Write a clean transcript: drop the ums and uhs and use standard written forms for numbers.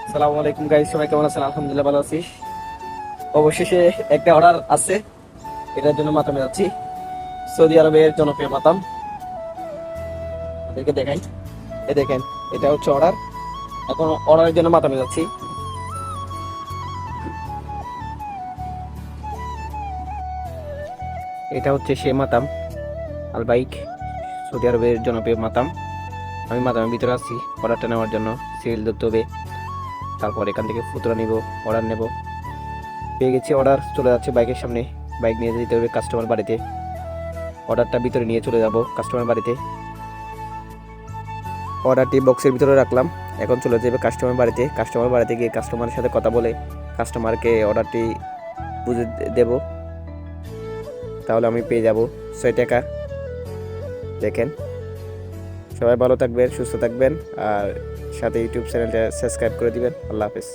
আসসালামু আলাইকুম গাইস, সবাই কেমন আছেন? আলহামদুলিল্লাহ ভালো আছি। অবশেষে একটা অর্ডার আছে, এটার জন্য মাতামে যাচ্ছি। সৌদি আরবের জনপ্রিয় মাতাম, এদেরকে দেখাই। এ দেখেন, এটা হচ্ছে অর্ডার। এখন অর্ডারের জন্য মাতামে যাচ্ছি। এটা হচ্ছে সে মাতাম, আল বাইক, সৌদি আরবের জনপ্রিয় মাতাম। আমি মাতামের ভিতরে আছি অর্ডারটা নেওয়ার জন্য। সিরিয়াল ধরতে হবে, তারপর এখান থেকে ফুতুরা নিব, অর্ডার নেব। পেয়ে গেছি অর্ডার, চলে যাচ্ছে বাইকের সামনে। বাইক নিয়ে যেতে হবে কাস্টমার বাড়িতে। অর্ডারটা ভিতরে নিয়ে চলে যাব কাস্টমার বাড়িতে। অর্ডারটি বক্সের ভিতরে রাখলাম। এখন চলে যাবে কাস্টমার বাড়িতে। কাস্টমার বাড়িতে গিয়ে কাস্টমারের সাথে কথা বলে কাস্টমারকে অর্ডারটি বুঝে দেব, তাহলে আমি পেয়ে যাব 6 টাকা। দেখেন, সবাই ভালো থাকবেন, সুস্থ থাকবেন, আর সাথে ইউটিউব চ্যানেলটা সাবস্ক্রাইব করে দিবেন। আল্লাহ হাফেজ।